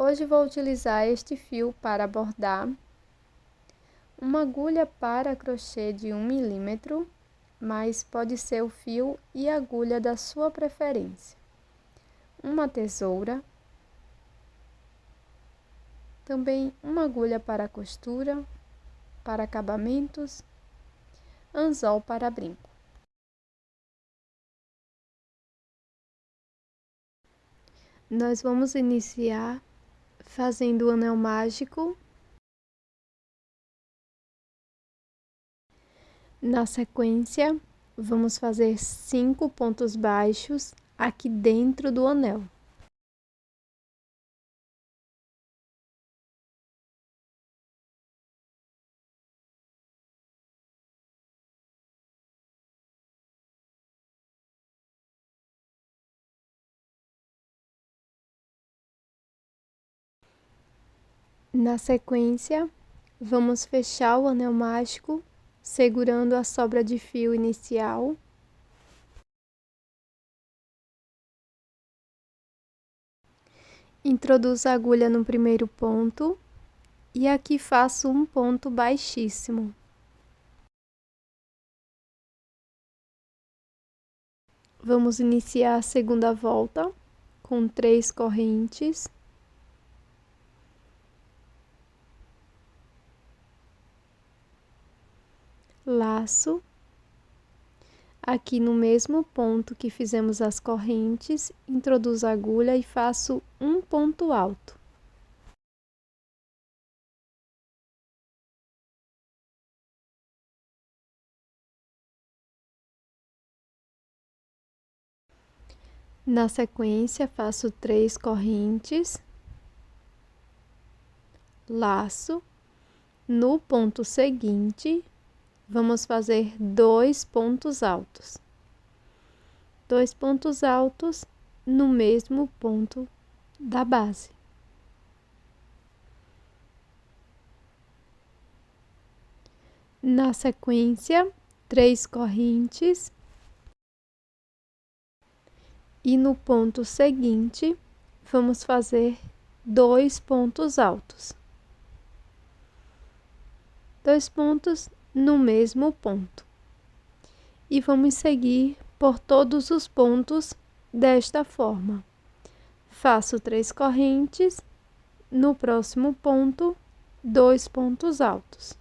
Hoje vou utilizar este fio para bordar, uma agulha para crochê de 1 milímetro, mas pode ser o fio e agulha da sua preferência, uma tesoura, também uma agulha para costura, para acabamentos, anzol para brinco. Nós vamos iniciar fazendo o anel mágico. Na sequência, vamos fazer 5 pontos baixos aqui dentro do anel. Na sequência, vamos fechar o anel mágico segurando a sobra de fio inicial. Introduzo a agulha no primeiro ponto e aqui faço um ponto baixíssimo. Vamos iniciar a segunda volta com 3 correntes. Laço. Aqui no mesmo ponto que fizemos as correntes, introduzo a agulha e faço um ponto alto. Na sequência, faço 3 correntes, laço. No ponto seguinte, vamos fazer 2 pontos altos. 2 pontos altos no mesmo ponto da base. Na sequência, 3 correntes. E no ponto seguinte, vamos fazer 2 pontos altos. 2 pontos no mesmo ponto. E vamos seguir por todos os pontos desta forma. Faço 3 correntes, no próximo ponto, 2 pontos altos.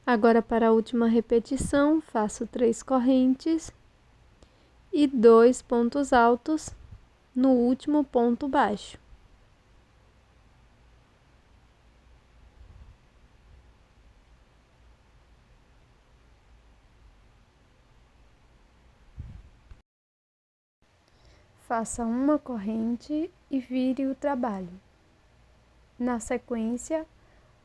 Agora, para a última repetição, faço 3 correntes e 2 pontos altos no último ponto baixo. Faça uma corrente e vire o trabalho. Na sequência,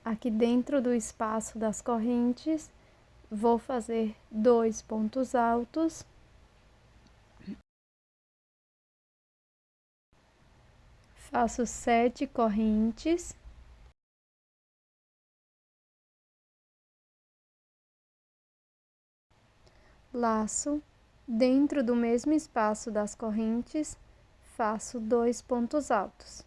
aqui dentro do espaço das correntes, vou fazer 2 pontos altos. Faço 7 correntes. Laço. Dentro do mesmo espaço das correntes, faço 2 pontos altos.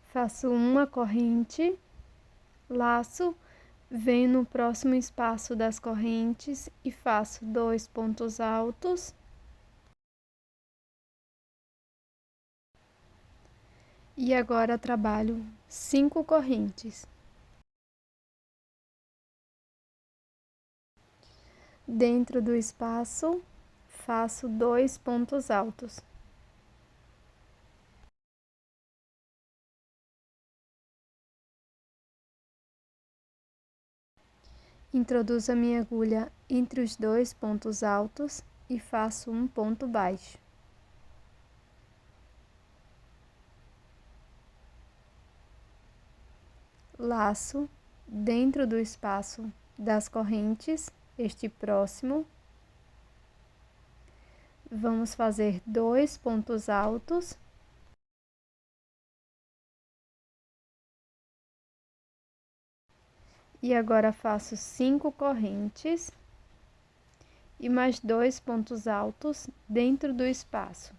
Faço uma corrente, laço, venho no próximo espaço das correntes e faço 2 pontos altos. E agora trabalho 5 correntes. Dentro do espaço, faço 2 pontos altos. Introduzo a minha agulha entre os 2 pontos altos e faço um ponto baixo. Laço dentro do espaço das correntes, este próximo. Vamos fazer 2 pontos altos. E agora faço 5 correntes e mais 2 pontos altos dentro do espaço.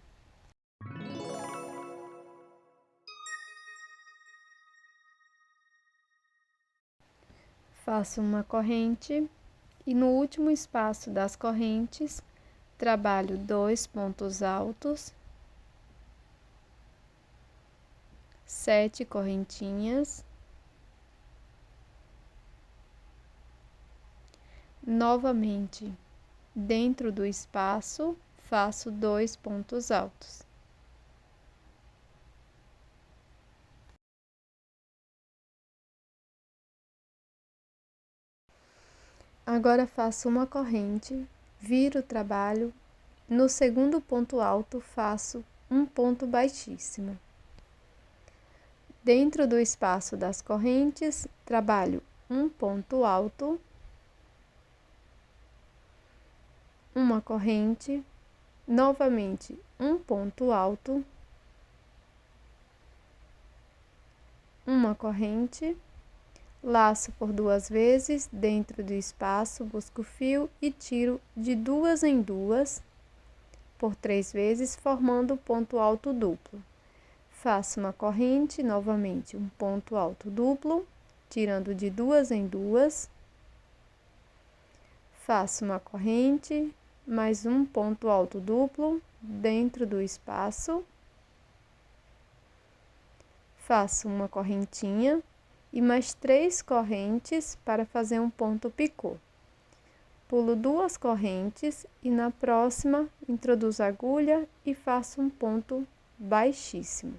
Faço uma corrente e no último espaço das correntes, trabalho 2 pontos altos, 7 correntinhas. Novamente, dentro do espaço, faço 2 pontos altos. Agora faço uma corrente, viro o trabalho, no segundo ponto alto faço um ponto baixíssimo. Dentro do espaço das correntes, trabalho um ponto alto, uma corrente, novamente um ponto alto, uma corrente, laço por 2 vezes dentro do espaço, busco o fio e tiro de 2 em 2 por 3 vezes, formando ponto alto duplo. Faço uma corrente, novamente um ponto alto duplo, tirando de 2 em 2. Faço uma corrente, mais um ponto alto duplo dentro do espaço. Faço uma correntinha e mais 3 correntes para fazer um ponto picô. Pulo 2 correntes e na próxima introduzo a agulha e faço um ponto baixíssimo.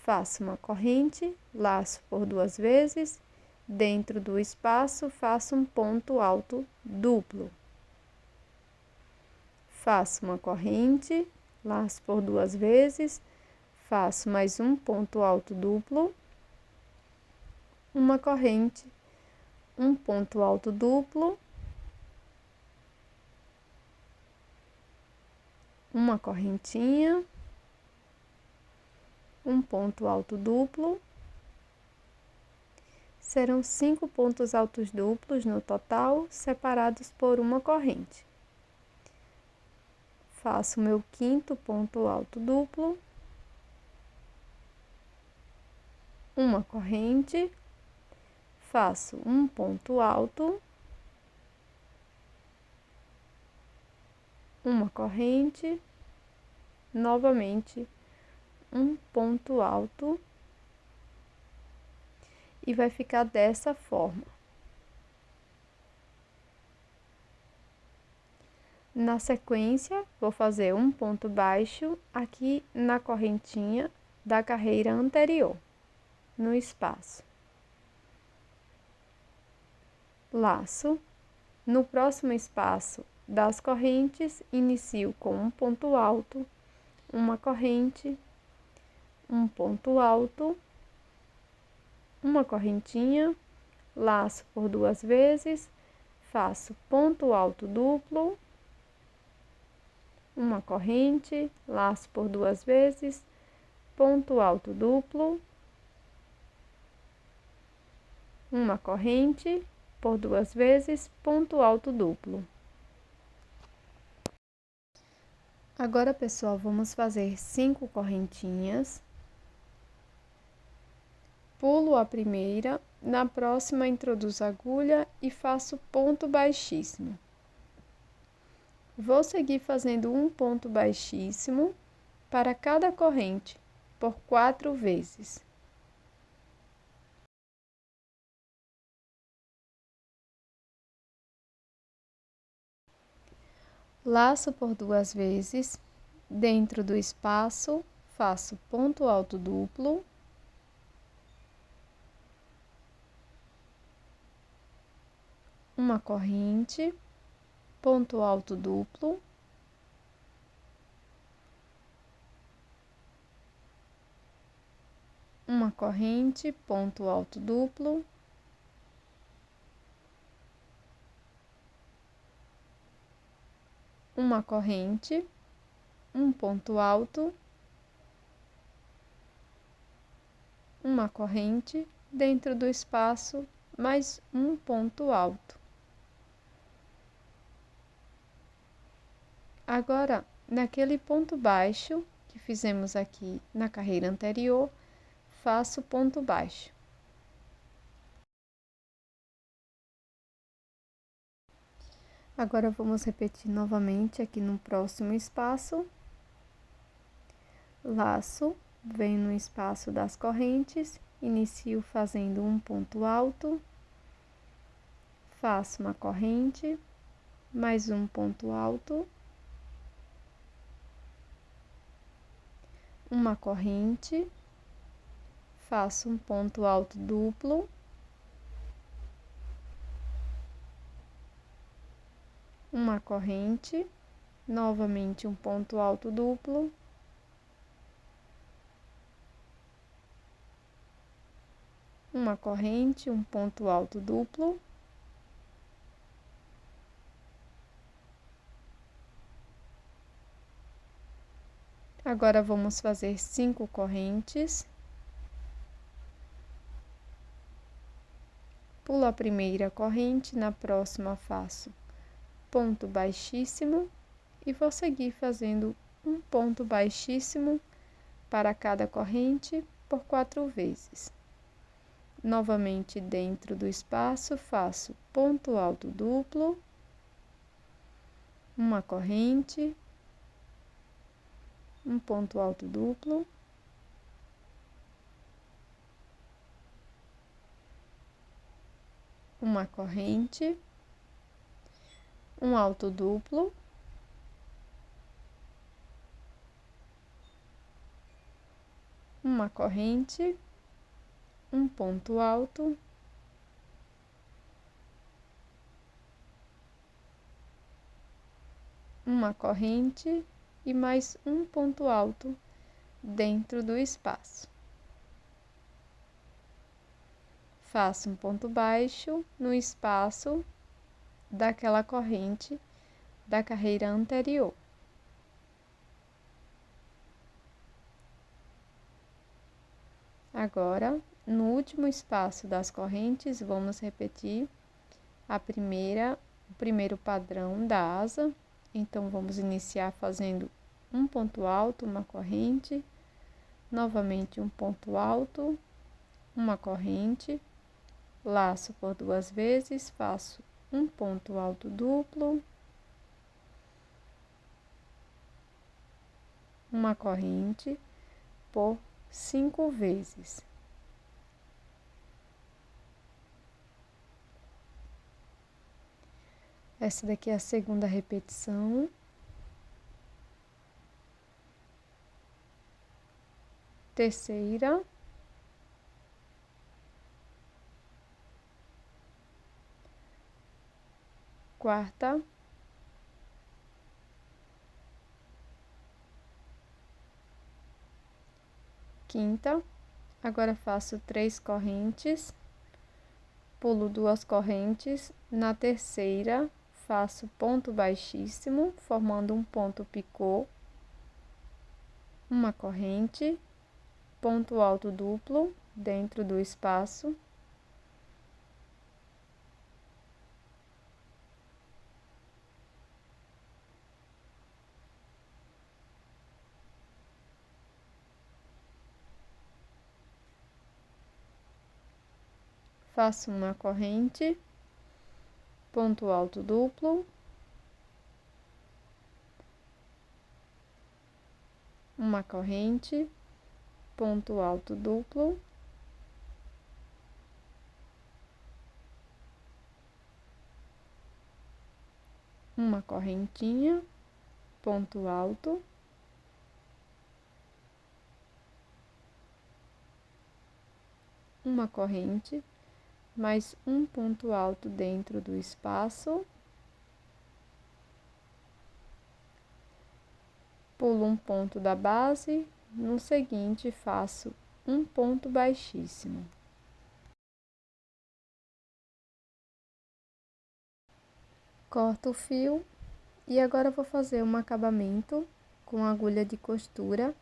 Faço uma corrente, laço por 2 vezes, dentro do espaço faço um ponto alto duplo. Faço uma corrente, laço por 2 vezes, faço mais um ponto alto duplo, uma corrente, um ponto alto duplo, uma correntinha, um ponto alto duplo. Serão 5 pontos altos duplos no total, separados por uma corrente. Faço meu 5º ponto alto duplo, uma corrente, faço um ponto alto, uma corrente, novamente um ponto alto e vai ficar dessa forma. Na sequência, vou fazer um ponto baixo aqui na correntinha da carreira anterior, no espaço. Laço. No próximo espaço das correntes, inicio com um ponto alto, uma corrente, um ponto alto, uma correntinha, laço por 2 vezes, faço ponto alto duplo, uma corrente, laço por 2 vezes, ponto alto duplo, uma corrente, por 2 vezes, ponto alto duplo. Agora, pessoal, vamos fazer 5 correntinhas. Pulo a primeira, na próxima introduzo a agulha e faço ponto baixíssimo. Vou seguir fazendo um ponto baixíssimo para cada corrente, por 4 vezes. Laço por 2 vezes, dentro do espaço, faço ponto alto duplo, uma corrente, ponto alto duplo, uma corrente, ponto alto duplo, uma corrente, um ponto alto, uma corrente, dentro do espaço, mais um ponto alto. Agora, naquele ponto baixo que fizemos aqui na carreira anterior, faço ponto baixo. Agora, vamos repetir novamente aqui no próximo espaço. Laço, venho no espaço das correntes, inicio fazendo um ponto alto, faço uma corrente, mais um ponto alto, uma corrente, faço um ponto alto duplo, uma corrente, novamente um ponto alto duplo, uma corrente, um ponto alto duplo, agora vamos fazer 5 correntes, pulo a primeira corrente, na próxima faço ponto baixíssimo e vou seguir fazendo um ponto baixíssimo para cada corrente por 4 vezes. Novamente, dentro do espaço, faço ponto alto duplo, uma corrente, um ponto alto duplo, uma corrente, um alto duplo, uma corrente, um ponto alto, uma corrente e mais um ponto alto dentro do espaço. Faço um ponto baixo no espaço daquela corrente da carreira anterior. Agora, no último espaço das correntes, vamos repetir o primeiro padrão da asa. Então, vamos iniciar fazendo um ponto alto, uma corrente, novamente um ponto alto, uma corrente, laço por 2 vezes, faço um ponto alto duplo, uma corrente por 5 vezes. Essa daqui é a segunda repetição. Terceira. Quarta. Quinta. Agora faço 3 correntes, pulo 2 correntes, na terceira faço ponto baixíssimo, formando um ponto picô, uma corrente, ponto alto duplo dentro do espaço, faço uma corrente, ponto alto duplo, uma corrente, ponto alto duplo, uma correntinha, ponto alto, uma corrente, mais um ponto alto dentro do espaço, pulo um ponto da base, no seguinte faço um ponto baixíssimo. Corto o fio E agora eu vou fazer um acabamento com agulha de costura,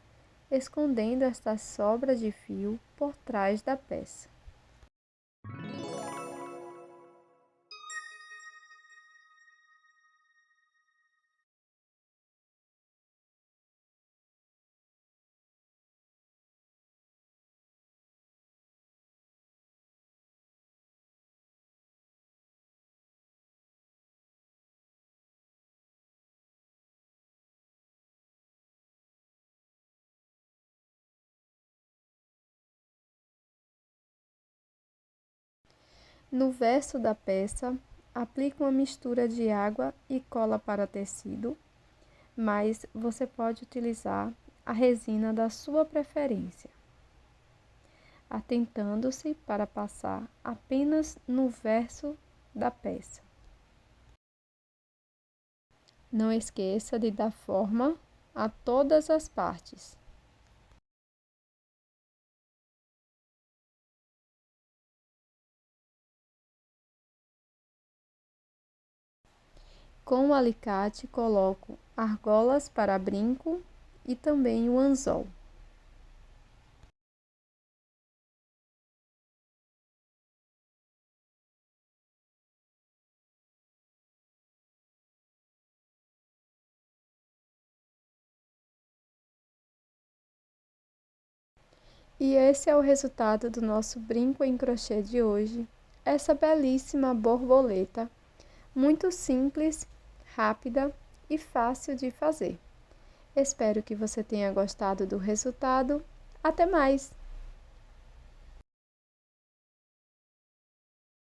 escondendo estas sobras de fio por trás da peça. No verso da peça, aplique uma mistura de água e cola para tecido, mas você pode utilizar a resina da sua preferência, atentando-se para passar apenas no verso da peça. Não esqueça de dar forma a todas as partes. Com o alicate, coloco argolas para brinco e também o anzol. E esse é o resultado do nosso brinco em crochê de hoje. Essa belíssima borboleta, muito simples, rápida e fácil de fazer. Espero que você tenha gostado do resultado. Até mais!